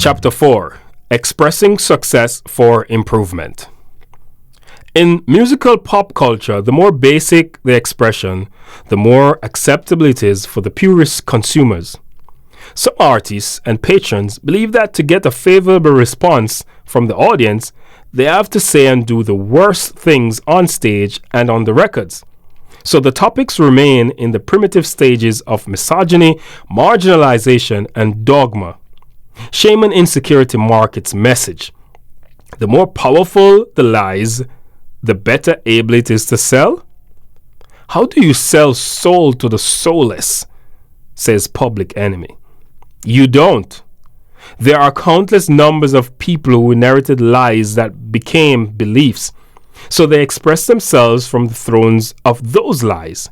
Chapter 4: Expressing Success for Improvement. In musical pop culture, the more basic the expression, the more acceptable it is for the purest consumers. Some artists and patrons believe that to get a favorable response from the audience, they have to say and do the worst things on stage and on the records. So the topics remain in the primitive stages of misogyny, marginalization, and dogma. Shame and insecurity mark its message. The more powerful the lies, the better able it is to sell. How do you sell soul to the soulless? Says Public Enemy. You don't. There are countless numbers of people who inherited lies that became beliefs, so they express themselves from the thrones of those lies.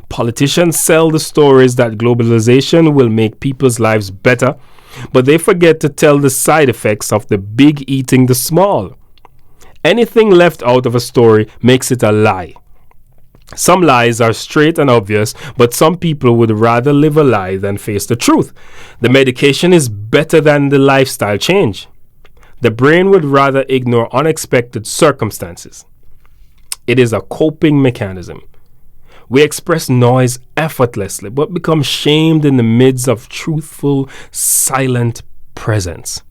Politicians sell the stories that globalization will make people's lives better, but they forget to tell the side effects of the big eating the small. Anything left out of a story makes it a lie. Some lies are straight and obvious, but some people would rather live a lie than face the truth. The medication is better than the lifestyle change. The brain would rather ignore unexpected circumstances. It is a coping mechanism. We express noise effortlessly, but become shamed in the midst of truthful, silent presence.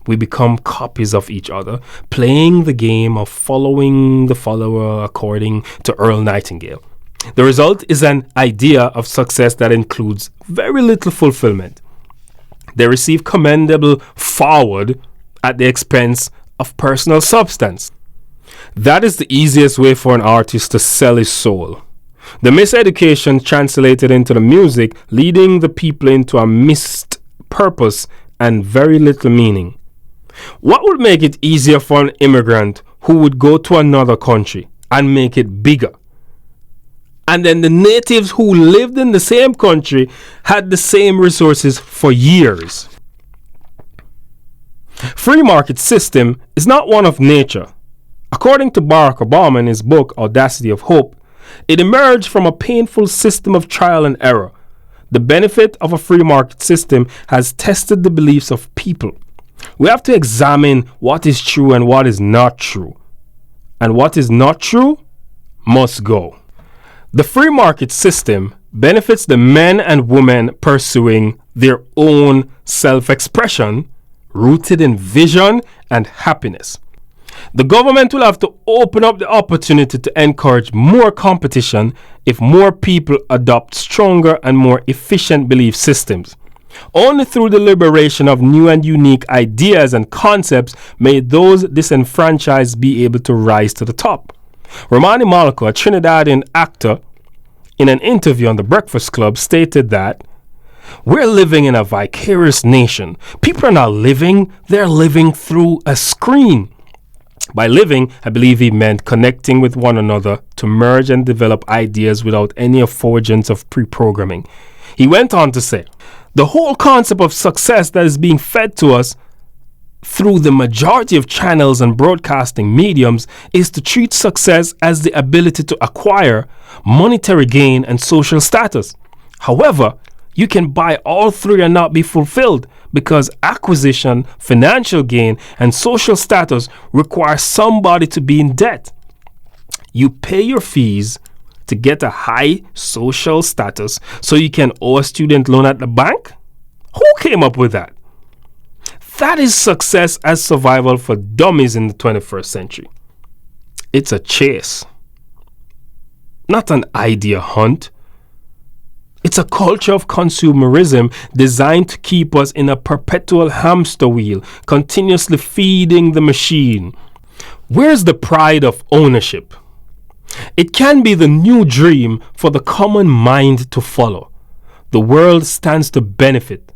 We become copies of each other, playing the game of following the follower, according to Earl Nightingale. The result is an idea of success that includes very little fulfillment. They receive commendable forward at the expense of personal substance. That is the easiest way for an artist to sell his soul. The miseducation translated into the music, leading the people into a missed purpose and very little meaning. What would make it easier for an immigrant who would go to another country and make it bigger? And then the natives who lived in the same country had the same resources for years. Free market system is not one of nature. According to Barack Obama in his book Audacity of Hope, it emerged from a painful system of trial and error. The benefit of a free market system has tested the beliefs of people. We have to examine what is true and what is not true. And what is not true must go. The free market system benefits the men and women pursuing their own self-expression, rooted in vision and happiness. The government will have to open up the opportunity to encourage more competition if more people adopt stronger and more efficient belief systems. Only through the liberation of new and unique ideas and concepts may those disenfranchised be able to rise to the top. Romani Malco, a Trinidadian actor, in an interview on The Breakfast Club stated that we're living in a vicarious nation. People are not living, they're living through a screen. By living, I believe he meant connecting with one another to merge and develop ideas without any effulgence of pre-programming. He went on to say, the whole concept of success that is being fed to us through the majority of channels and broadcasting mediums is to treat success as the ability to acquire monetary gain and social status. However, you can buy all three and not be fulfilled because acquisition, financial gain, and social status require somebody to be in debt. You pay your fees to get a high social status so you can owe a student loan at the bank? Who came up with that? That is success as survival for dummies in the 21st century. It's a chase, not an idea hunt. It's a culture of consumerism designed to keep us in a perpetual hamster wheel, continuously feeding the machine. Where's the pride of ownership? It can be the new dream for the common mind to follow. The world stands to benefit.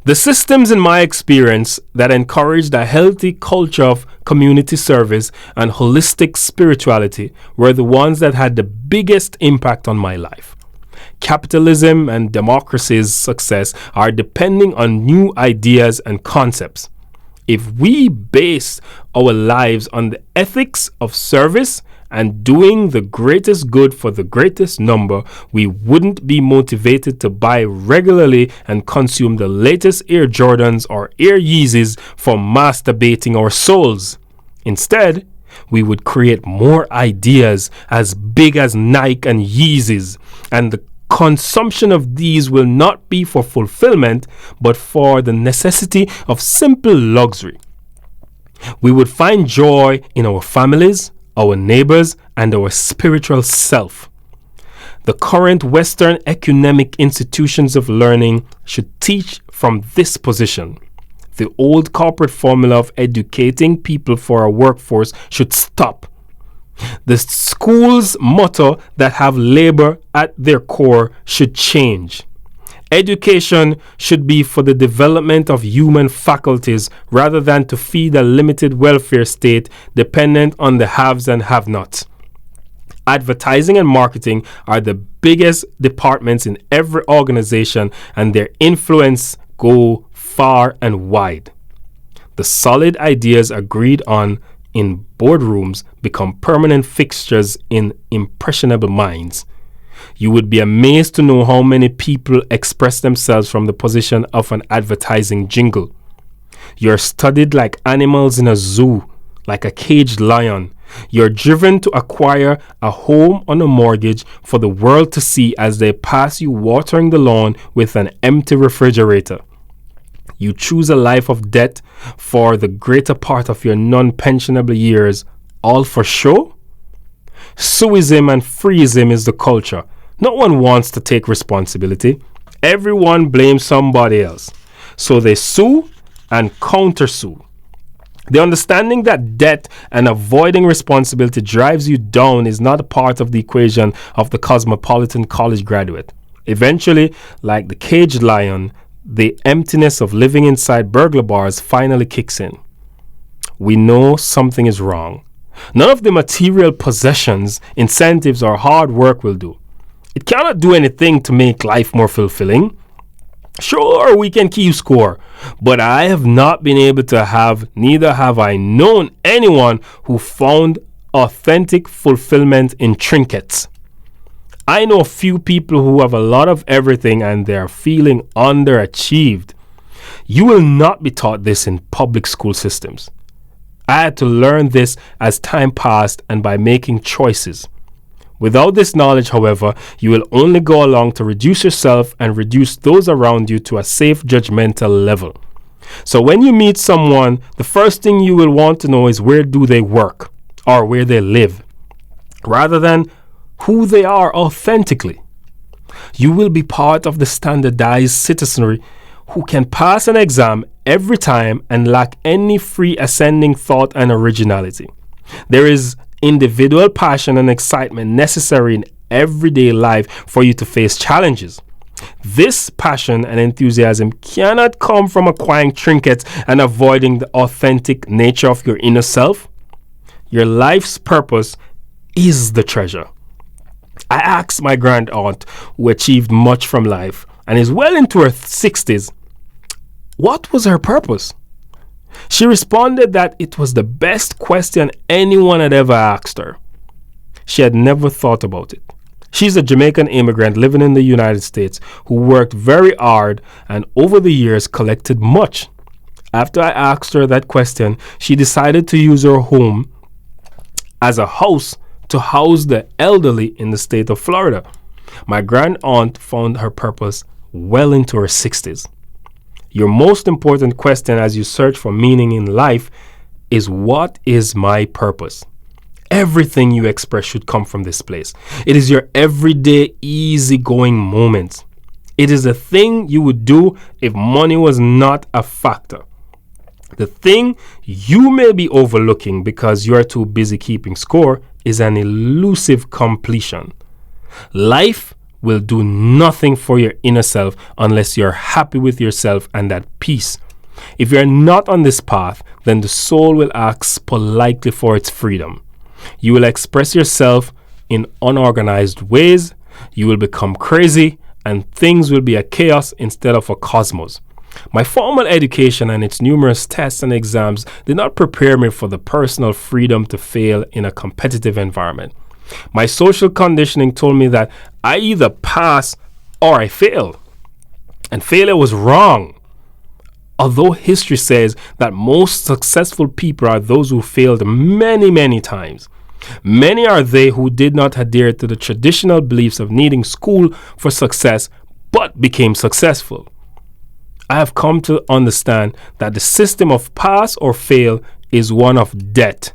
The systems, in my experience, that encouraged a healthy culture of community service and holistic spirituality were the ones that had the biggest impact on my life. Capitalism and democracy's success are depending on new ideas and concepts. If we base our lives on the ethics of service and doing the greatest good for the greatest number, we wouldn't be motivated to buy regularly and consume the latest Air Jordans or Air Yeezys for masturbating our souls. Instead, we would create more ideas as big as Nike and Yeezys, and the consumption of these will not be for fulfillment, but for the necessity of simple luxury. We would find joy in our families, our neighbors, and our spiritual self. The current Western economic institutions of learning should teach from this position. The old corporate formula of educating people for a workforce should stop. The school's motto that have labor at their core should change. Education should be for the development of human faculties rather than to feed a limited welfare state dependent on the haves and have-nots. Advertising and marketing are the biggest departments in every organization, and their influence go far and wide. The solid ideas agreed on in boardrooms become permanent fixtures in impressionable minds. You would be amazed to know how many people express themselves from the position of an advertising jingle. You're studied like animals in a zoo, like a caged lion. You're driven to acquire a home on a mortgage for the world to see as they pass you watering the lawn with an empty refrigerator. You choose a life of debt for the greater part of your non-pensionable years, all for show? Suism and freeism is the culture. No one wants to take responsibility. Everyone blames somebody else. So they sue and countersue. The understanding that debt and avoiding responsibility drives you down is not a part of the equation of the cosmopolitan college graduate. Eventually, like the caged lion, the emptiness of living inside burglar bars finally kicks in. We know something is wrong. None of the material possessions, incentives, or hard work will do. It cannot do anything to make life more fulfilling. Sure, we can keep score, but I have not been able to have, neither have I known anyone who found authentic fulfillment in trinkets. I know a few people who have a lot of everything and they're feeling underachieved. You will not be taught this in public school systems. I had to learn this as time passed and by making choices. Without this knowledge, however, you will only go along to reduce yourself and reduce those around you to a safe judgmental level. So when you meet someone, the first thing you will want to know is where do they work or where they live, rather than who they are authentically. You will be part of the standardized citizenry who can pass an exam every time and lack any free ascending thought and originality. There is individual passion and excitement necessary in everyday life for you to face challenges. This passion and enthusiasm cannot come from acquiring trinkets and avoiding the authentic nature of your inner self. Your life's purpose is the treasure. I asked my grand aunt, who achieved much from life and is well into her 60s, what was her purpose? She responded that it was the best question anyone had ever asked her. She had never thought about it. She's a Jamaican immigrant living in the United States who worked very hard and over the years collected much. After I asked her that question, she decided to use her home as a house to house the elderly in the state of Florida. My grand aunt found her purpose well into her 60s. Your most important question as you search for meaning in life is, what is my purpose? Everything you express should come from this place. It is your everyday easygoing moments. It is the thing you would do if money was not a factor. The thing you may be overlooking because you are too busy keeping score is an elusive completion. Life will do nothing for your inner self unless you're happy with yourself and at peace. If you're not on this path, then the soul will ask politely for its freedom. You will express yourself in unorganized ways. You will become crazy and things will be a chaos instead of a cosmos. My formal education and its numerous tests and exams did not prepare me for the personal freedom to fail in a competitive environment. My social conditioning told me that I either pass or I fail. And failure was wrong. Although history says that most successful people are those who failed many, many times, many are they who did not adhere to the traditional beliefs of needing school for success but became successful. I have come to understand that the system of pass or fail is one of debt.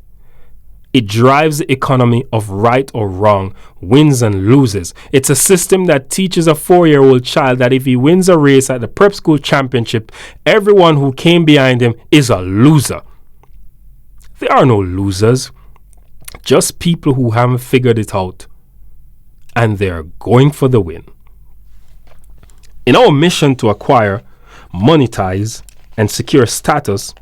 It drives the economy of right or wrong, wins and loses. It's a system that teaches a 4-year-old child that if he wins a race at the prep school championship, everyone who came behind him is a loser. There are no losers, just people who haven't figured it out, and they're going for the win. In our mission to acquire, monetize, and secure status,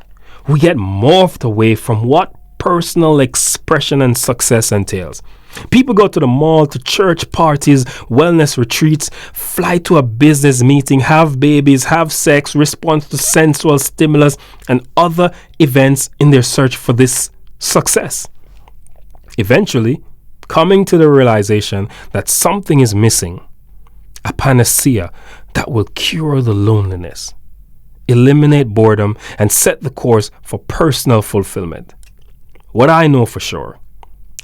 we get morphed away from what personal expression and success entails. People go to the mall, to church parties, wellness retreats, fly to a business meeting, have babies, have sex, respond to sensual stimulus, and other events in their search for this success. Eventually, coming to the realization that something is missing, a panacea that will cure the loneliness, eliminate boredom, and set the course for personal fulfillment. What I know for sure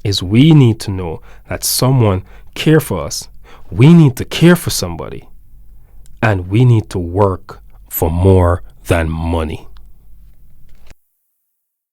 is we need to know that someone cares for us. We need to care for somebody. And we need to work for more than money.